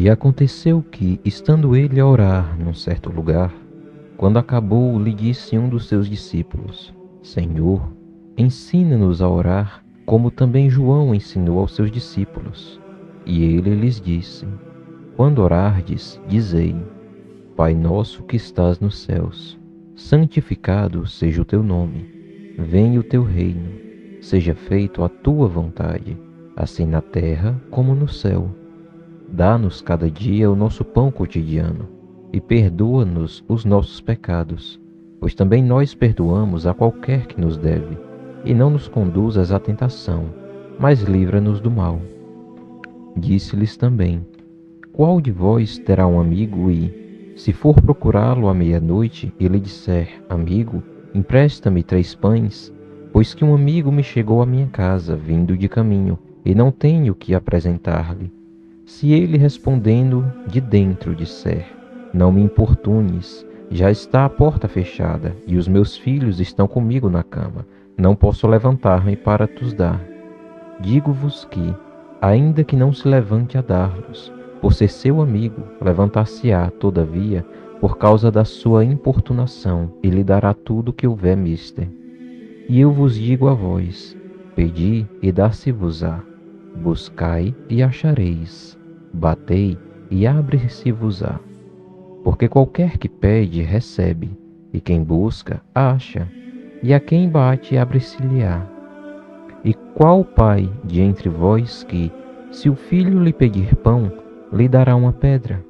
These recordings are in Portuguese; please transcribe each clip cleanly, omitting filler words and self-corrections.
E aconteceu que, estando ele a orar num certo lugar, quando acabou, lhe disse um dos seus discípulos: Senhor, ensina-nos a orar, como também João ensinou aos seus discípulos. E ele lhes disse: Quando orardes, dizei: Pai nosso que estás nos céus, santificado seja o teu nome. Venha o teu reino. Seja feito a tua vontade, assim na terra como no céu. Dá-nos cada dia o nosso pão cotidiano, e perdoa-nos os nossos pecados, pois também nós perdoamos a qualquer que nos deve, e não nos conduzas à tentação, mas livra-nos do mal. Disse-lhes também: Qual de vós terá um amigo e, se for procurá-lo à meia-noite, e lhe disser: Amigo, empresta-me 3 pães, pois que um amigo me chegou à minha casa, vindo de caminho, e não tenho que apresentar-lhe? Se ele respondendo de dentro disser: Não me importunes, já está a porta fechada, e os meus filhos estão comigo na cama, não posso levantar-me para tos dar. Digo-vos que, ainda que não se levante a dar-los, por ser seu amigo, levantar-se-á, todavia, por causa da sua importunação, e lhe dará tudo o que houver mister. E eu vos digo a vós: pedi e dar-se-vos-á, buscai e achareis, batei e abre-se-vos-á. Porque qualquer que pede, recebe, e quem busca, acha, e a quem bate, abre-se-lhe-á. E qual pai de entre vós que, se o filho lhe pedir pão, lhe dará uma pedra?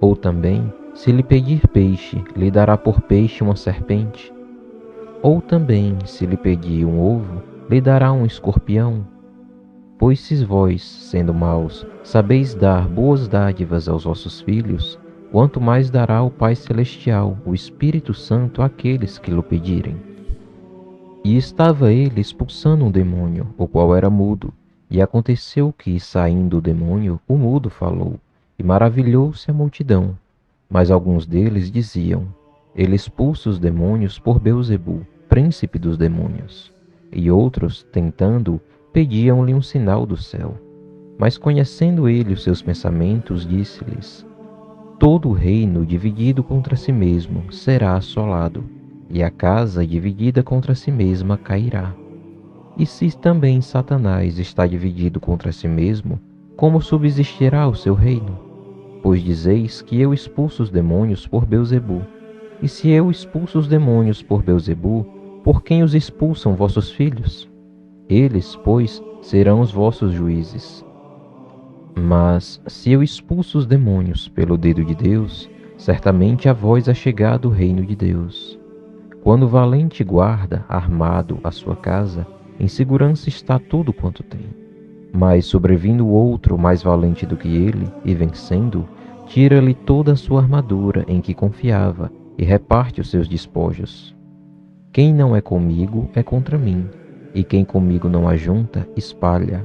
Ou também, se lhe pedir peixe, lhe dará por peixe uma serpente? Ou também, se lhe pedir um ovo, lhe dará um escorpião? Pois se vós, sendo maus, sabeis dar boas dádivas aos vossos filhos, quanto mais dará o Pai Celestial, o Espírito Santo, àqueles que lhe pedirem. E estava ele expulsando um demônio, o qual era mudo. E aconteceu que, saindo o demônio, o mudo falou, e maravilhou-se a multidão. Mas alguns deles diziam: Ele expulsa os demônios por Beelzebu, príncipe dos demônios. E outros, tentando, pediam-lhe um sinal do céu. Mas conhecendo ele os seus pensamentos, disse-lhes: Todo reino dividido contra si mesmo será assolado, e a casa dividida contra si mesma cairá. E se também Satanás está dividido contra si mesmo, como subsistirá o seu reino? Pois dizeis que eu expulso os demônios por Beelzebu. E se eu expulso os demônios por Beelzebu, por quem os expulsam vossos filhos? Eles, pois, serão os vossos juízes. Mas, se eu expulso os demônios pelo dedo de Deus, certamente a vós é chegado o reino de Deus. Quando o valente guarda, armado, a sua casa, em segurança está tudo quanto tem. Mas, sobrevindo outro mais valente do que ele, e vencendo, tira-lhe toda a sua armadura em que confiava, e reparte os seus despojos. Quem não é comigo é contra mim, e quem comigo não ajunta, espalha.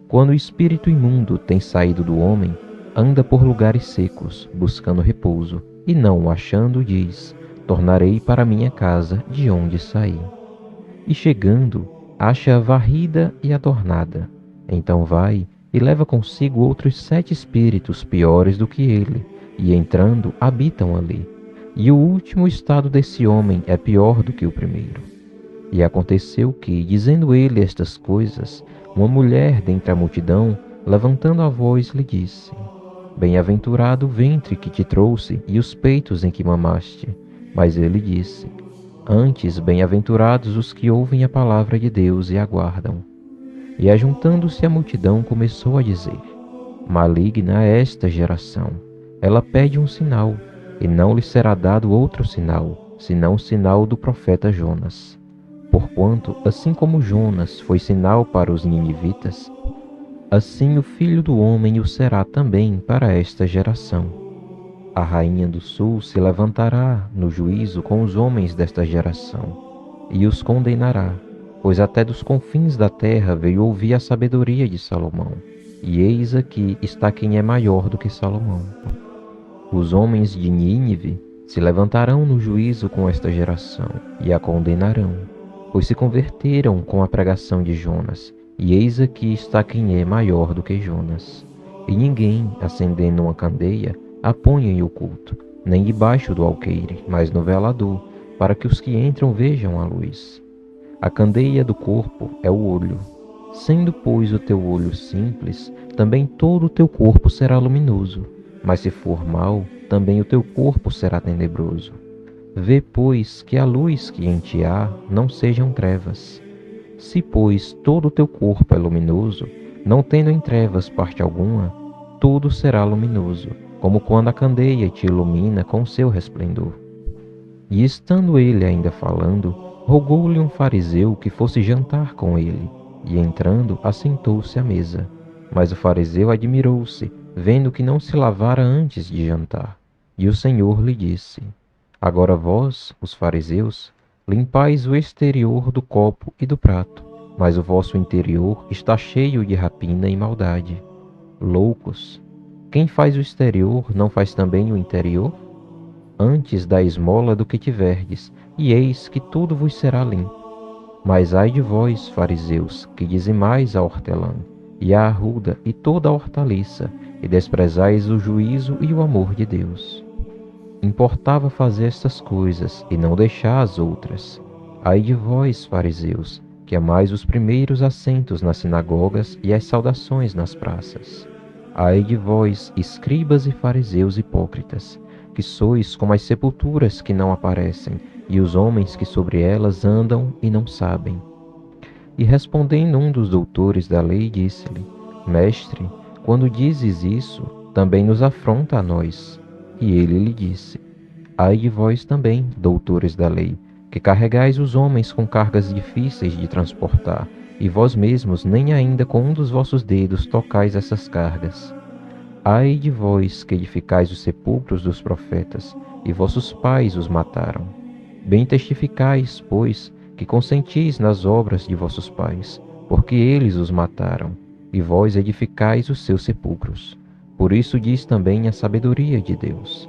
Quando o espírito imundo tem saído do homem, anda por lugares secos, buscando repouso, e não o achando, diz: Tornarei para minha casa de onde saí. E chegando, acha-a varrida e adornada. Então vai e leva consigo outros 7 espíritos piores do que ele, e entrando, habitam ali. E o último estado desse homem é pior do que o primeiro. E aconteceu que, dizendo ele estas coisas, uma mulher dentre a multidão, levantando a voz, lhe disse: Bem-aventurado o ventre que te trouxe e os peitos em que mamaste. Mas ele disse: Antes, bem-aventurados os que ouvem a palavra de Deus e aguardam. E ajuntando-se a multidão, começou a dizer: Maligna é esta geração. Ela pede um sinal, e não lhe será dado outro sinal, senão o sinal do profeta Jonas. Porquanto, assim como Jonas foi sinal para os ninivitas, assim o Filho do Homem o será também para esta geração. A rainha do sul se levantará no juízo com os homens desta geração, e os condenará, pois até dos confins da terra veio ouvir a sabedoria de Salomão, e eis aqui está quem é maior do que Salomão. Os homens de Nínive se levantarão no juízo com esta geração, e a condenarão, pois se converteram com a pregação de Jonas, e eis aqui está quem é maior do que Jonas. E ninguém, acendendo uma candeia, a ponha em oculto, nem debaixo do alqueire, mas no velador, para que os que entram vejam a luz. A candeia do corpo é o olho. Sendo, pois, o teu olho simples, também todo o teu corpo será luminoso. Mas se for mau, também o teu corpo será tenebroso. Vê, pois, que a luz que em ti há não sejam trevas. Se, pois, todo o teu corpo é luminoso, não tendo em trevas parte alguma, tudo será luminoso, como quando a candeia te ilumina com seu resplendor. E estando ele ainda falando, rogou-lhe um fariseu que fosse jantar com ele, e entrando, assentou-se à mesa. Mas o fariseu admirou-se, vendo que não se lavara antes de jantar. E o Senhor lhe disse: Agora vós, os fariseus, limpais o exterior do copo e do prato, mas o vosso interior está cheio de rapina e maldade. Loucos! Quem faz o exterior não faz também o interior? Antes da esmola do que tiverdes, e eis que tudo vos será limpo. Mas ai de vós, fariseus, que dizimais a hortelã, e a arruda, e toda a hortaliça, e desprezais o juízo e o amor de Deus. Importava fazer estas coisas, e não deixar as outras. Ai de vós, fariseus, que amais os primeiros assentos nas sinagogas e as saudações nas praças. Ai de vós, escribas e fariseus hipócritas, que sois como as sepulturas que não aparecem, e os homens que sobre elas andam e não sabem. E respondendo um dos doutores da lei, disse-lhe: Mestre, quando dizes isso, também nos afronta a nós. E ele lhe disse: Ai de vós também, doutores da lei, que carregais os homens com cargas difíceis de transportar, e vós mesmos nem ainda com um dos vossos dedos tocais essas cargas. Ai de vós que edificais os sepulcros dos profetas, e vossos pais os mataram. Bem testificais, pois, que consentis nas obras de vossos pais, porque eles os mataram, e vós edificais os seus sepulcros. Por isso diz também a sabedoria de Deus: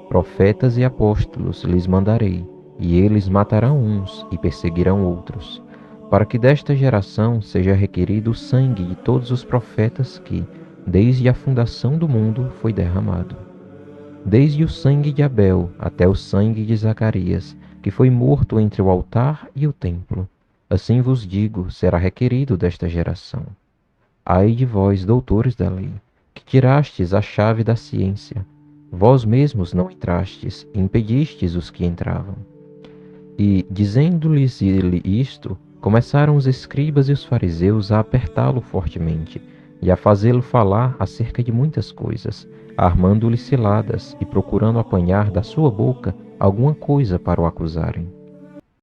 Profetas e apóstolos lhes mandarei, e eles matarão uns e perseguirão outros, para que desta geração seja requerido o sangue de todos os profetas que, desde a fundação do mundo, foi derramado. Desde o sangue de Abel até o sangue de Zacarias, que foi morto entre o altar e o templo. Assim vos digo, será requerido desta geração. Ai de vós, doutores da lei, que tirastes a chave da ciência. Vós mesmos não entrastes, e impedistes os que entravam. E, dizendo-lhes ele isto, começaram os escribas e os fariseus a apertá-lo fortemente, e a fazê-lo falar acerca de muitas coisas, armando-lhe ciladas e procurando apanhar da sua boca alguma coisa para o acusarem.